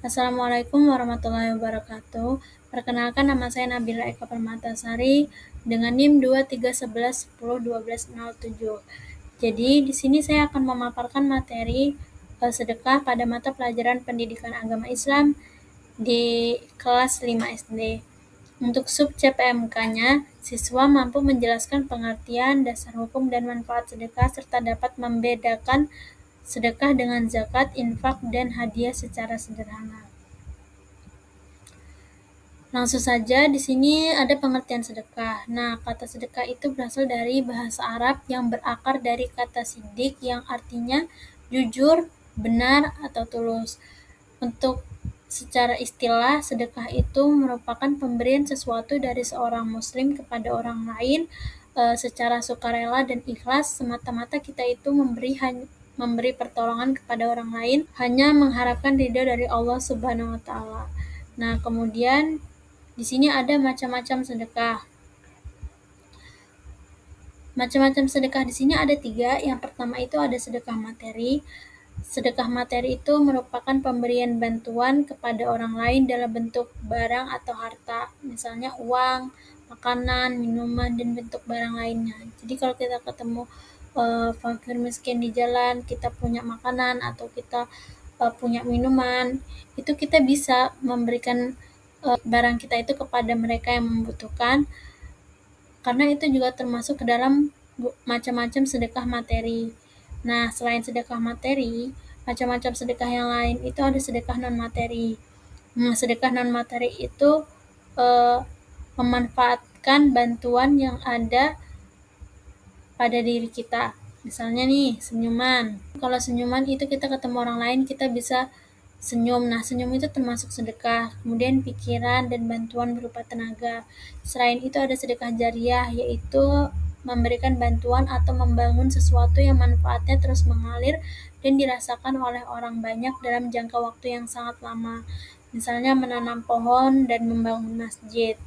Assalamualaikum warahmatullahi wabarakatuh. Perkenalkan, nama saya Nabila Eka Permatasari dengan NIM 2311101207. Jadi di sini saya akan memaparkan materi sedekah pada mata pelajaran Pendidikan Agama Islam di kelas 5 SD. Untuk sub CPMK-nya, siswa mampu menjelaskan pengertian, dasar hukum, dan manfaat sedekah serta dapat membedakan sedekah dengan zakat, infak, dan hadiah secara sederhana. Langsung saja, di sini ada pengertian sedekah. Nah, kata sedekah itu berasal dari bahasa Arab yang berakar dari kata sidik yang artinya jujur, benar, atau tulus. Untuk secara istilah, sedekah itu merupakan pemberian sesuatu dari seorang muslim kepada orang lain secara sukarela dan ikhlas, semata-mata kita itu memberi pertolongan kepada orang lain hanya mengharapkan ridho dari Allah Subhanahu wa taala. Nah, kemudian di sini ada macam-macam sedekah. Macam-macam sedekah di sini ada 3. Yang pertama itu ada sedekah materi. Sedekah materi itu merupakan pemberian bantuan kepada orang lain dalam bentuk barang atau harta, misalnya uang, makanan, minuman, dan bentuk barang lainnya. Jadi kalau kita ketemu fakir miskin di jalan, kita punya makanan atau kita punya minuman, itu kita bisa memberikan barang kita itu kepada mereka yang membutuhkan, karena itu juga termasuk ke dalam macam-macam sedekah materi. Nah, selain sedekah materi, macam-macam sedekah yang lain itu ada sedekah non-materi. Sedekah non-materi itu memanfaatkan bantuan yang ada pada diri kita. Misalnya nih, senyuman. Kalau senyuman itu kita ketemu orang lain, kita bisa senyum. Nah, senyum itu termasuk sedekah. Kemudian pikiran dan bantuan berupa tenaga. Selain itu ada sedekah jariah, yaitu memberikan bantuan atau membangun sesuatu yang manfaatnya terus mengalir dan dirasakan oleh orang banyak dalam jangka waktu yang sangat lama. Misalnya menanam pohon dan membangun masjid.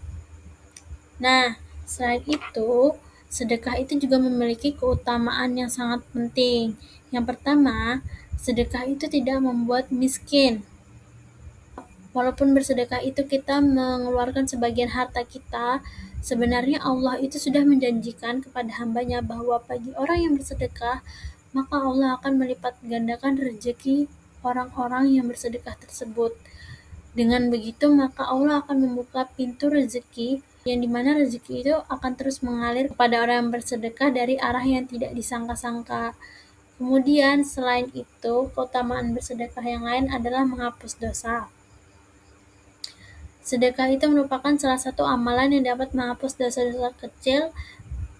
Nah, selain itu, sedekah itu juga memiliki keutamaan yang sangat penting. Yang pertama, sedekah itu tidak membuat miskin. Walaupun bersedekah itu kita mengeluarkan sebagian harta kita, sebenarnya Allah itu sudah menjanjikan kepada hambanya bahwa bagi orang yang bersedekah, maka Allah akan melipat gandakan rezeki orang-orang yang bersedekah tersebut. Dengan begitu, maka Allah akan membuka pintu rezeki, yang dimana rezeki itu akan terus mengalir kepada orang yang bersedekah dari arah yang tidak disangka-sangka. Kemudian, selain itu, keutamaan bersedekah yang lain adalah menghapus dosa. Sedekah itu merupakan salah satu amalan yang dapat menghapus dosa-dosa kecil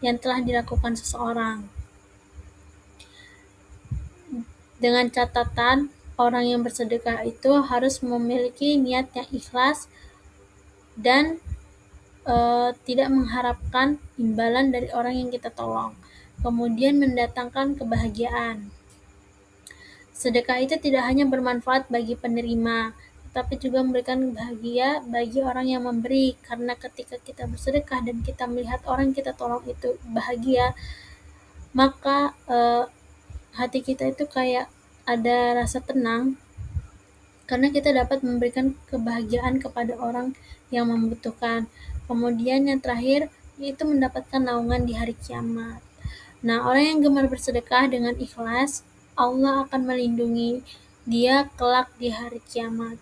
yang telah dilakukan seseorang. Dengan catatan, orang yang bersedekah itu harus memiliki niat yang ikhlas dan tidak mengharapkan imbalan dari orang yang kita tolong. Kemudian mendatangkan kebahagiaan. Sedekah itu tidak hanya bermanfaat bagi penerima, tetapi juga memberikan bahagia bagi orang yang memberi, karena ketika kita bersedekah dan kita melihat orang yang kita tolong itu bahagia, maka hati kita itu kayak ada rasa tenang, karena kita dapat memberikan kebahagiaan kepada orang yang membutuhkan. Kemudian yang terakhir, yaitu mendapatkan naungan di hari kiamat. Nah, orang yang gemar bersedekah dengan ikhlas, Allah akan melindungi dia kelak di hari kiamat.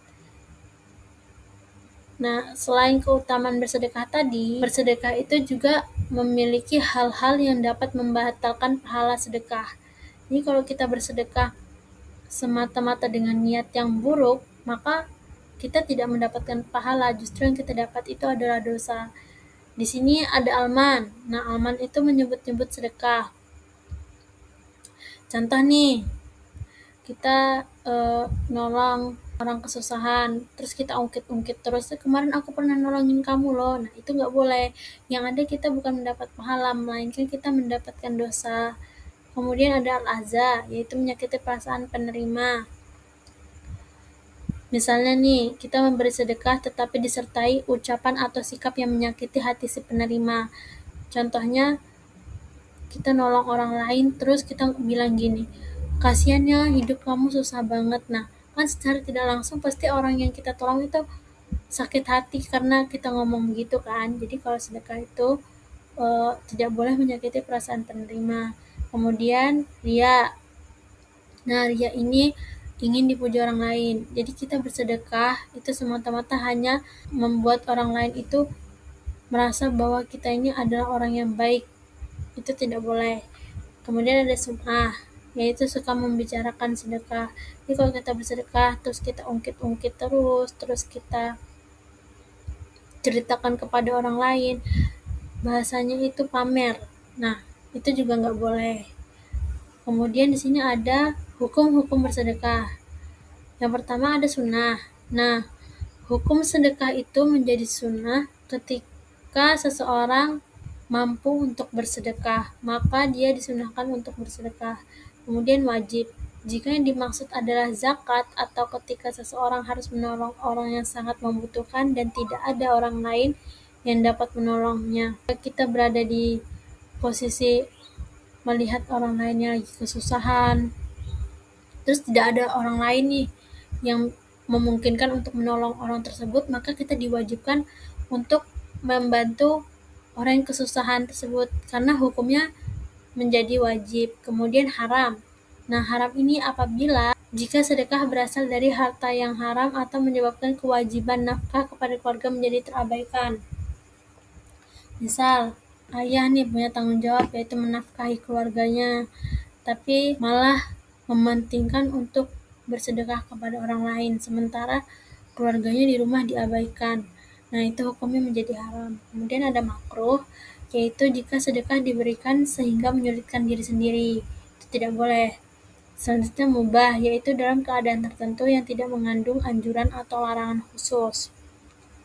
Nah, selain keutamaan bersedekah tadi, bersedekah itu juga memiliki hal-hal yang dapat membatalkan pahala sedekah. Jadi kalau kita bersedekah semata-mata dengan niat yang buruk, maka kita tidak mendapatkan pahala, justru yang kita dapat itu adalah dosa. Di sini ada alman. Nah, alman itu menyebut-nyebut sedekah. Contoh nih, kita nolong orang kesusahan, terus kita ungkit-ungkit terus, kemarin aku pernah nolongin kamu loh. Nah, itu nggak boleh. Yang ada kita bukan mendapat pahala, melainkan kita mendapatkan dosa. Kemudian ada al-aza, yaitu menyakiti perasaan penerima. Misalnya nih, kita memberi sedekah tetapi disertai ucapan atau sikap yang menyakiti hati si penerima. Contohnya, kita nolong orang lain terus kita bilang gini, kasihan ya hidup kamu susah banget. Nah, kan secara tidak langsung pasti orang yang kita tolong itu sakit hati karena kita ngomong begitu kan. Jadi kalau sedekah itu tidak boleh menyakiti perasaan penerima. Kemudian ria. Nah, ria ini ingin dipuji orang lain. Jadi kita bersedekah itu semata-mata hanya membuat orang lain itu merasa bahwa kita ini adalah orang yang baik. Itu tidak boleh. Kemudian ada sum'ah, yaitu suka membicarakan sedekah. Jadi kalau kita bersedekah terus kita ungkit-ungkit terus kita ceritakan kepada orang lain, bahasanya itu pamer. Nah, itu juga nggak boleh. Kemudian di sini ada hukum-hukum bersedekah. Yang pertama ada sunnah. Nah, hukum sedekah itu menjadi sunnah ketika seseorang mampu untuk bersedekah, maka dia disunahkan untuk bersedekah. Kemudian wajib. Jika yang dimaksud adalah zakat atau ketika seseorang harus menolong orang yang sangat membutuhkan dan tidak ada orang lain yang dapat menolongnya. Kita berada di posisi melihat orang lainnya lagi kesusahan, terus tidak ada orang lain nih yang memungkinkan untuk menolong orang tersebut, maka kita diwajibkan untuk membantu orang yang kesusahan tersebut karena hukumnya menjadi wajib. Kemudian haram. Nah, haram ini apabila jika sedekah berasal dari harta yang haram atau menyebabkan kewajiban nafkah kepada keluarga menjadi terabaikan. Misal, ayah nih punya tanggung jawab yaitu menafkahi keluarganya, tapi malah mementingkan untuk bersedekah kepada orang lain, sementara keluarganya di rumah diabaikan. Nah, itu hukumnya menjadi haram. Kemudian ada makruh, yaitu jika sedekah diberikan sehingga menyulitkan diri sendiri. Itu tidak boleh. Selanjutnya mubah, yaitu dalam keadaan tertentu yang tidak mengandung anjuran atau larangan khusus.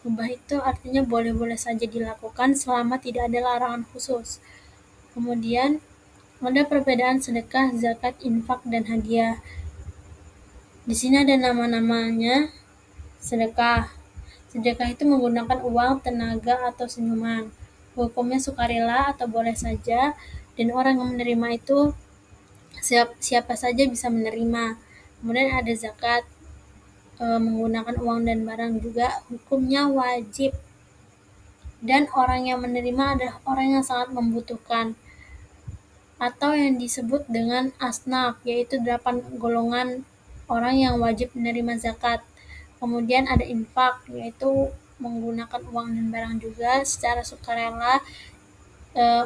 Mubah itu artinya boleh-boleh saja dilakukan selama tidak ada larangan khusus. Kemudian ada perbedaan sedekah, zakat, infak, dan hadiah. Di sini ada nama-namanya sedekah. Sedekah itu menggunakan uang, tenaga, atau senyuman. Hukumnya sukarela atau boleh saja, dan orang yang menerima itu siapa saja bisa menerima. Kemudian ada zakat, menggunakan uang dan barang juga, hukumnya wajib. Dan orang yang menerima adalah orang yang sangat membutuhkan, atau yang disebut dengan asnaf, yaitu 8 golongan orang yang wajib menerima zakat. Kemudian ada infak, yaitu menggunakan uang dan barang juga secara sukarela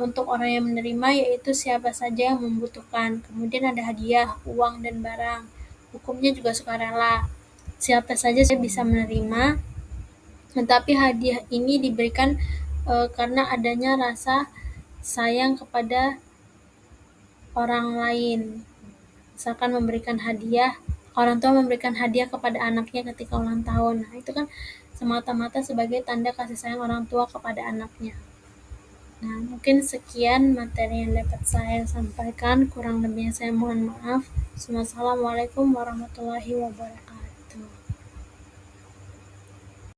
untuk orang yang menerima, yaitu siapa saja yang membutuhkan. Kemudian ada hadiah, uang dan barang. Hukumnya juga sukarela. Siapa saja bisa menerima, tetapi hadiah ini diberikan karena adanya rasa sayang kepada orang lain. Misalkan memberikan hadiah, orang tua memberikan hadiah kepada anaknya ketika ulang tahun. Nah, itu kan semata-mata sebagai tanda kasih sayang orang tua kepada anaknya. Nah, mungkin sekian materi yang dapat saya sampaikan. Kurang lebihnya saya mohon maaf. Wassalamualaikum warahmatullahi wabarakatuh.